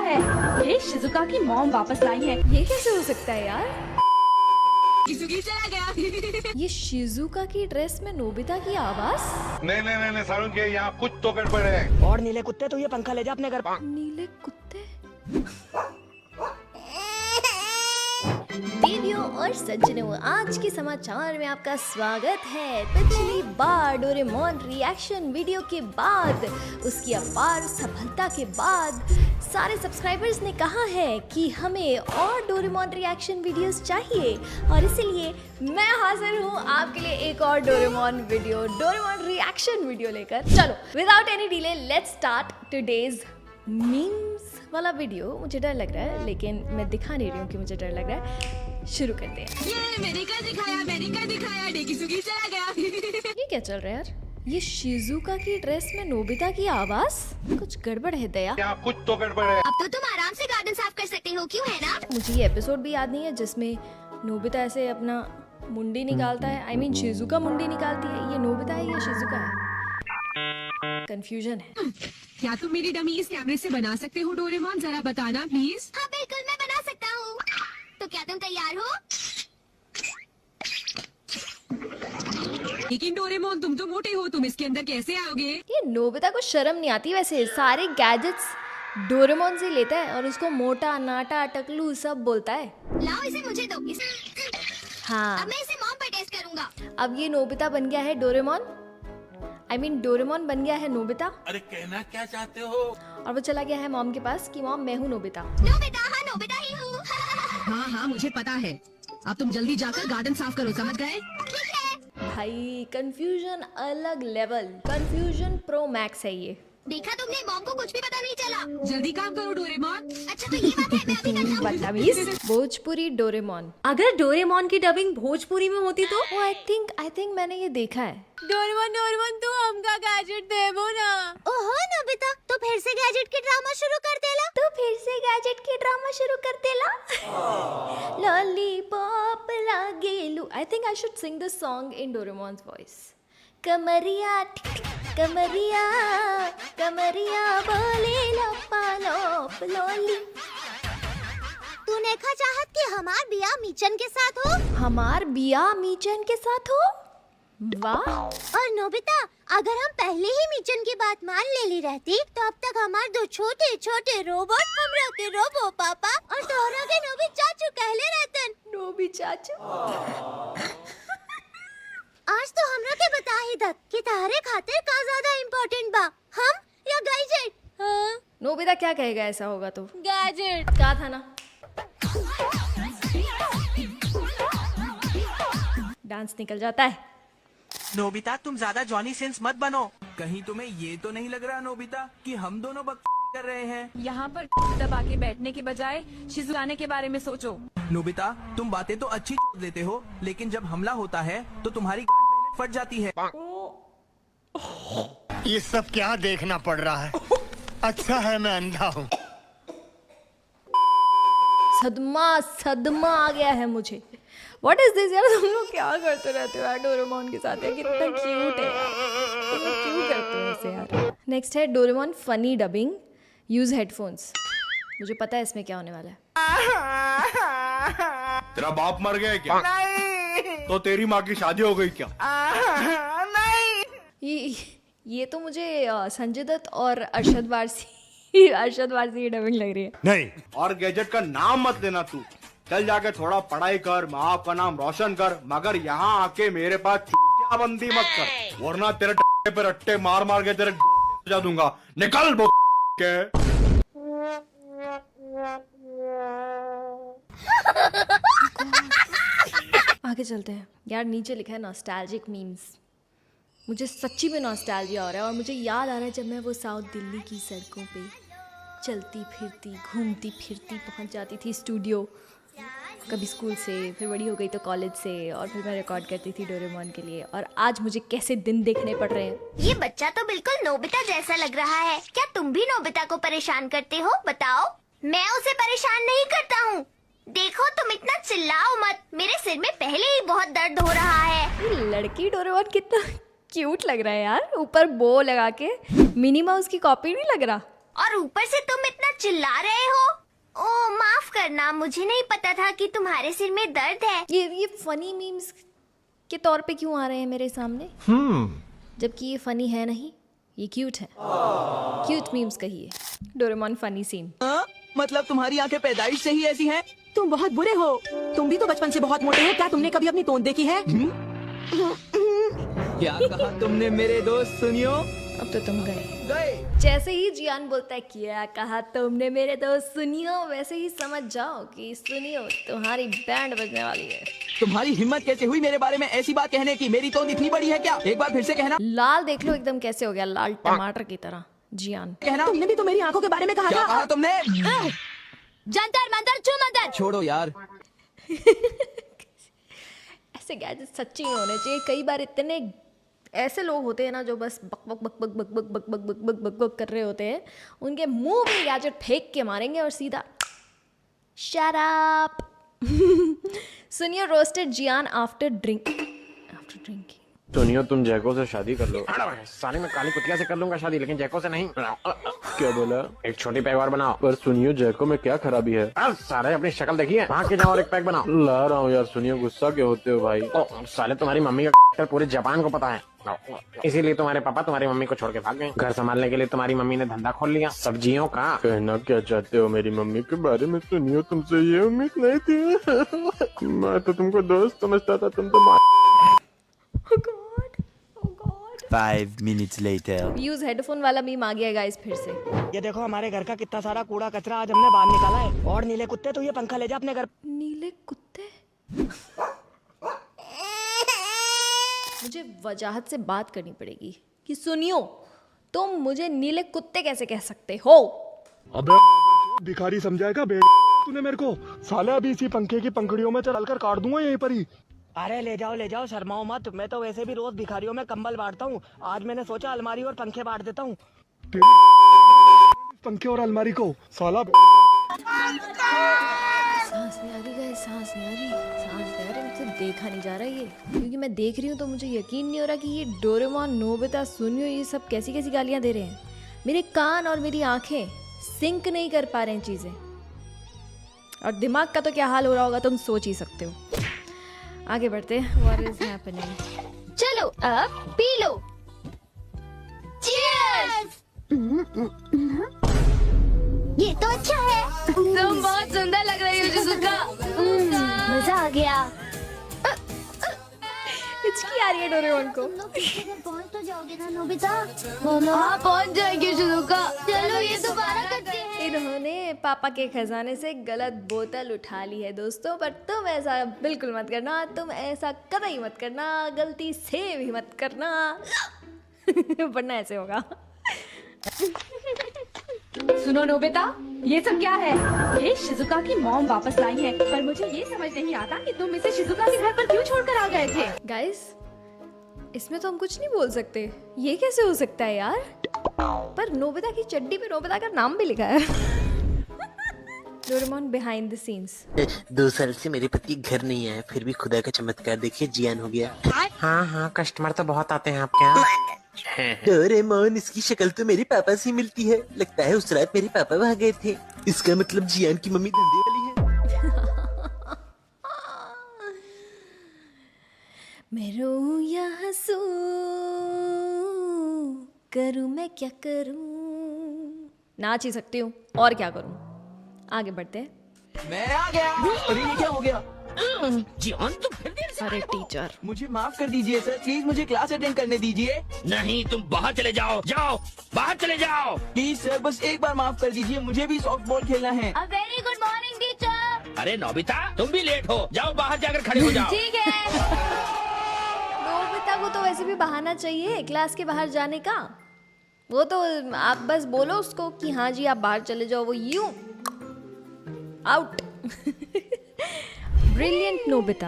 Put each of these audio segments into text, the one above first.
है। ये शिजुका की मॉम वापस लाई है। ये कैसे हो सकता है यार? किसुगी चला गया। ये शिजुका की ड्रेस में नोबिता की आवाज। नहीं सारुण के यहाँ कुछ तो गड़बड़ है। और नीले कुत्ते तो ये पंखा ले जा अपने घर। नीले कुत्ते। देवियों और सज्जनों, आज के समाचार में आपका स्वागत है। पिछली बार डोरेमोन रिएक्शन वीडियो के बाद, उसकी अपार सफलता के बाद सारे सब्सक्राइबर्स ने कहा है कि हमें और डोरेमोन रिएक्शन वीडियोस चाहिए, और इसीलिए मैं हाजिर हूँ आपके लिए एक और डोरेमोन रिएक्शन वीडियो लेकर। चलो without any delay let's start today's memes वाला वीडियो। मुझे डर लग रहा है, लेकिन मैं दिखा नहीं रही हूँ कि मुझे डर लग रहा है। शुरू करते हैं। ये अमेरिका दिखाया डेकिसुगी चला गया। ये क्या चल रहा है यार? ये शिजुका की ड्रेस में नोबिता की आवाज। कुछ गड़बड़ है दया। यहाँ कुछ तो गड़बड़ है। अब तो तुम आराम से गार्डन साफ कर सकते हो, क्यों है ना? मुझे ये एपिसोड भी याद नहीं है जिसमें नोबिता ऐसे अपना मुंडी निकालता है। I mean, शिजुका मुंडी निकालती है। ये नोबिता है या शिजुका है? कंफ्यूजन है। क्या तुम मेरी डमी इस कैमरे से बना सकते हो डोरेमोन? जरा बताना प्लीज। हाँ बिल्कुल, मैं बना सकता हूँ। तो क्या तुम तैयार हो? लेकिन डोरेमोन, तुम तो मोटे हो, तुम इसके अंदर कैसे आओगे? ये नोबिता को शर्म नहीं आती वैसे? सारे गैजेट्स डोरेमोन से लेता है और उसको मोटा नाटा टकलू सब बोलता है। लाओ इसे मुझे दो। हाँ, अब मैं इसे मॉम पर टेस्ट करूंगा। अब ये नोबिता बन गया है डोरेमोन। डोरेमोन बन गया है नोबिता। अरे कहना क्या चाहते हो? और वो चला गया है मॉम के पास कि मॉम मैं हूँ नोबिता। नोबिता ही हूँ। हाँ मुझे पता है। अब तुम जल्दी जाकर गार्डन साफ करो, समझ गए? भाई कंफ्यूजन अलग लेवल, कंफ्यूजन प्रो मैक्स है ये। देखा तुमने, मॉम को कुछ भी पता नहीं चला। जल्दी काम करो डोरेमोन। अच्छा तो ये बात है, मैं अभी करता हूँ। बदतमीज। भोजपुरी डोरेमोन। अगर डोरेमोन की डबिंग भोजपुरी में होती तो? आई थिंक मैंने ये देखा है। डोरेमोन तू हमका गैजेट देबो ना। ओहो नोबिता, तो फिर से गैजेट की ड्रामा शुरू कर देला। लॉलीपॉप लागेलू। I think I should sing this song in Doraemon's voice. कमरिया कमरिया कमरिया बोले लोप लोली। तूने कहा चाहत कि हमार बिया मीचन के साथ हो? हमार बिया मीचन के साथ हो? वाह। और नोबिता, अगर हम पहले ही मीचन की बात मान ले ली रहती तो अब तक हमारे दो छोटे छोटे रोबोट हमरा के रोबो पापा और तोहरा के नोबी चाचू कहले रहतन। नोबी चाचू। आज तो हमरा के बता ही दत कि तारे खातिर का ज्यादा इम्पोर्टेंट बा, हम या गैजेट? हाँ, नोबिता क्या कहेगा ऐसा होगा तो? गैजेट। कहा था ना। डांस निकल जाता है। नोबिता तुम ज्यादा जॉनी सिंस मत बनो। कहीं तुम्हें ये तो नहीं लग रहा नोबिता कि हम दोनों बक कर रहे हैं? यहाँ पर दबा के बैठने के बजाय शिजुआने के बारे में सोचो। नोबिता तुम बातें तो अच्छी देते हो, लेकिन जब हमला होता है तो तुम्हारी गांड पहले फट जाती है। ये सब क्या देखना पड़ रहा है? अच्छा है मैं अंधा हूँ। सदमा आ गया है मुझे। What is this यार? तुम लोग क्या करते रहते हो यार डोरेमोन के साथ? यार कितना क्यूट है यार। तुम लोग क्यों करते हो ऐसे यार? नेक्स्ट है Doraemon funny dubbing. Use headphones. मुझे पता है इसमें क्या होने वाला है। तेरा बाप मर गया है क्या? नहीं। तो तेरी माँ की शादी हो गई क्या? नहीं। ये तो मुझे संजय दत्त और अरशद वारसी की डबिंग लग रही है। नहीं। और गैजेट का नाम मत लेना तू। चल जाके थोड़ा पढ़ाई कर, माँ बाप का नाम रोशन कर, मगर यहाँ आके मेरे पास चूतिया बंदी मत कर, वरना तेरे पे रट्टे मार मार के तेरे जा दूंगा। निकल बो के। आगे चलते हैं यार। नीचे लिखा है नॉस्टैल्जिक मीम्स। मुझे सच्ची में नॉस्टैल्जिया हो रहा है, और मुझे याद आ रहा है जब मैं वो साउथ दिल्ली की सड़कों पे चलती फिरती घूमती फिरती पहुंच जाती थी स्टूडियो, कभी स्कूल से, फिर बड़ी हो गई तो कॉलेज से, और फिर मैं रिकॉर्ड करती थी डोरेमोन के लिए। और आज मुझे कैसे दिन देखने पड़ रहे हैं। ये बच्चा तो बिल्कुल नोबिता जैसा लग रहा है। क्या तुम भी नोबिता को परेशान करते हो? बताओ। मैं उसे परेशान नहीं करता हूँ। देखो तुम इतना चिल्लाओ मत, मेरे सिर में पहले ही बहुत दर्द हो रहा है। ये लड़की डोरेमोन कितना क्यूट लग रहा है यार, ऊपर बो लगा के। मिनी माउस की कॉपी नहीं लग रहा? और ऊपर से तुम इतना चिल्ला रहे हो। ओह माफ करना, मुझे नहीं पता था कि तुम्हारे सिर में दर्द है। ये फनी मीम्स के तौर पे क्यों आ रहे हैं मेरे सामने? जबकि ये फनी है नहीं, ये क्यूट है। क्यूट मीम्स कहिए। Doraemon funny scene. मतलब तुम्हारी आंखें पैदाइश से ही ऐसी हैं? तुम बहुत बुरे हो। तुम भी तो बचपन से बहुत मोटे हो। क्या तुमने कभी अपनी तोंद देखी है? क्या कहा तुमने मेरे दोस्त? सुनियो, अब तो तुम गए। गए। जैसे ही जियान बोलता है क्या कहा तुमने मेरे दोस्त सुनियो, वैसे ही समझ जाओ कि सुनियो तुम्हारी बैंड बजने वाली है। तुम्हारी हिम्मत कैसे हुई मेरे बारे में ऐसी बात कहने की? मेरी तो इतनी बड़ी है क्या? एक बार फिर से कहना। लाल देख लो एकदम कैसे हो गया, लाल टमाटर की तरह। जियान कहना। तुमने भी तो मेरी आंखों के बारे में कहा क्या था। कहा तुमने? जंतर मंतर चुमंतर। छोड़ो यार। ऐसे गैजेट सच्ची ही होने चाहिए। कई बार इतने ऐसे लोग होते हैं ना जो बस बक बक बक बक बक बक बक बक बक बक बक बक कर रहे होते हैं, उनके मुंह में गैजेट फेंक के मारेंगे और सीधा शट अप। सुनियो रोस्टेड जियान आफ्टर ड्रिंकिंग। सुनियो तुम जैको से शादी कर लो। साले में काली कुतिया से कर लूंगा शादी, लेकिन जैको से नहीं। क्या बोला? एक छोटी पैक और बनाओ। पर सुनियो जैको में क्या खराबी है? सारे अपनी शक्ल देखिए, भाग के जाओ और एक पैक बनाओ। ला रहा हूँ यार। सुनियो गुस्सा क्यों होते हो भाई? साले तुम्हारी मम्मी का पूरे जापान को पता है, इसीलिए तुम्हारे पापा तुम्हारी मम्मी को छोड़ के भाग गए। घर संभालने के लिए तुम्हारी मम्मी ने धंधा खोल लिया सब्जियों का। कहना क्या चाहते हो मेरी मम्मी के बारे में? सुनियो तुमसे ये उम्मीद नहीं थी। मैं तो तुमको दोस्त समझता था, तुम तो Five minutes later. Use headphone वाला मीम आ गया गाइस फिर से। ये देखो हमारे घर का कितना सारा कूड़ा कचरा आज हमने बाहर निकाला है। और नीले कुत्ते, तो ये पंखा ले जा अपने घर। नीले कुत्ते? मुझे वजाहत से बात करनी पड़ेगी कि सुनियो तुम मुझे नीले कुत्ते कैसे कह सकते हो? अबे भिखारी समझाएगा बे तूने मेरे को। साले अभी इसी पंखे की पंखुड़ियों में चल कर काट दूंगा यहीं पर ही। अरे ले जाओ शर्माओ मत। मैं तो वैसे भी रोज भिखारियों में कंबल बांटता हूँ। आज मैंने सोचा अलमारी और पंखे बांट देता हूँ। पंखे और अलमारी को साला। सांस नहीं आ रही गाइस, सांस नहीं आ रही। मुझसे देखा नहीं जा रहा ये, क्योंकि मैं देख रही हूँ तो मुझे यकीन नहीं हो रहा कि ये डोरेमोन, नोबिता, सुनियो ये सब कैसी कैसी गालियाँ दे रहे हैं। मेरे कान और मेरी आंखें सिंक नहीं कर पा रहे हैं चीजें, और दिमाग का तो क्या हाल हो रहा होगा तुम सोच ही सकते हो। आगे बढ़ते हैं। What is happening? चलो अब पी लो। Cheers! ये तो अच्छा है। तुम बहुत सुंदर लग रही हो शिजुका। मजा आ गया। हिचकी आ रही है डोरेमोन को। तुम लोग पीछे घर पहुंच तो जाओगे ना नोबिता? हाँ पहुंच जाएगी शिजुका। चलो ये दोबारा करते हैं। इन्होंने पापा के खजाने से गलत बोतल उठा ली है दोस्तों, पर तुम ऐसा बिल्कुल मत करना। तुम ऐसा कतई मत करना, गलती से भी मत करना। वरना ऐसे होगा। सुनो नोबिता, ये सब क्या है? ये शिजुका की मॉम वापस लाई है, पर मुझे ये समझ नहीं आता कि तुम इसे शिजुका के घर पर क्यों छोड़कर आ गए थे। गाइस इसमें तो हम कुछ नहीं बोल सकते। ये कैसे हो सकता है यार? पर नोबिता की चड्डी पे नोबिता का नाम भी लिखा है। Doraemon behind the scenes. 2 साल से मेरे पति घर नहीं आए, फिर भी खुदा का चमत्कार देखिए जियान हो गया। हाँ कस्टमर तो बहुत आते हैं आपके यहाँ। डोरेमोन इसकी शक्ल तो मेरे पापा से मिलती है। लगता है उस रात मेरे पापा वहाँ गए थे। इसका मतलब जियान की मम्मी धंधे वाली है। मैं रोऊं या हंसूं, करूं मैं क्या करूं? नाच ही सकती हूँ और क्या करूं। आगे बढ़ते हैं। मैं आ गया। अरे ये क्या हो गया? जियान तुम फिर देर से अरे टीचर मुझे माफ कर दीजिए सर, प्लीज मुझे क्लास अटेंड करने दीजिए। नहीं, तुम बाहर चले जाओ। बाहर चले जाओ। प्लीज सर, बस एक बार माफ कर दीजिए, मुझे भी सॉफ्ट बॉल खेलना है। A very good morning teacher. अरे नोबिता, तुम भी लेट हो। जाओ बाहर जाकर खड़े हो जाओ। ठीक है। नोबिता को तो वैसे भी बहाना चाहिए क्लास के बाहर जाने का। वो तो आप बस बोलो उसको कि हाँ जी आप बाहर चले जाओ, वो यूं आउट। Brilliant Nobita.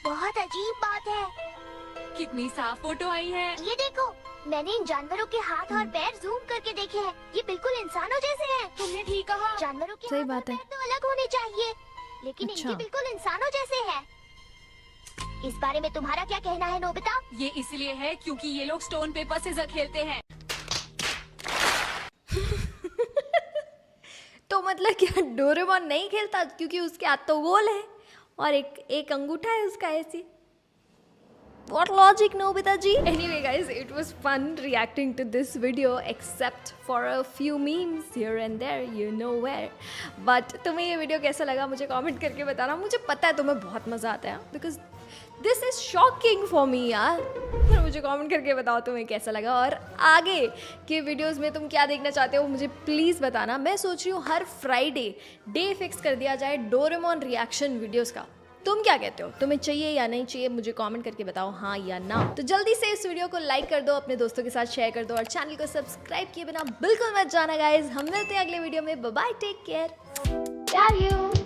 बहुत अजीब बात है। कितनी साफ फोटो आई है। ये देखो, मैंने इन जानवरों के हाथ और पैर जूम करके देखे हैं। ये बिल्कुल इंसानों जैसे हैं। तुमने ठीक कहा। जानवरों के सही हाथ और बात है। पैर तो अलग होने चाहिए, लेकिन अच्छा। इनके बिल्कुल इंसानों जैसे हैं। इस बारे में तुम्हारा क्या कहना है नोबिता? ये इसलिए है क्योंकि ये लोग स्टोन पेपर से खेलते हैं। तो मतलब क्या डोरेमोन नहीं खेलता क्योंकि उसके हाथ तो गोल है और एक अंगूठा है उसका ऐसे? What logic, Nobita ji? Anyway guys, it was fun reacting to this video except for a few memes here and there, you know where. But तुम्हें ये वीडियो कैसा लगा मुझे कमेंट करके बताना. मुझे पता है तुम्हें बहुत मज़ा आता है because this is shocking for me यार. पर मुझे कमेंट करके बताओ तुम्हें कैसा लगा और आगे के वीडियोस में तुम क्या देखना चाहते हो मुझे प्लीज़ बताना. मैं सोच रही हूँ हर फ्राइडे डे फिक्स कर दिया जाए डोरेमोन रिएक्शन वीडियोस का. तुम क्या कहते हो? तुम्हें चाहिए या नहीं चाहिए मुझे कमेंट करके बताओ हाँ या ना. तो जल्दी से इस वीडियो को लाइक कर दो, अपने दोस्तों के साथ शेयर कर दो और चैनल को सब्सक्राइब किए बिना बिल्कुल मत जाना गाइज. हम मिलते हैं अगले वीडियो में. Bye bye, take care. Love you.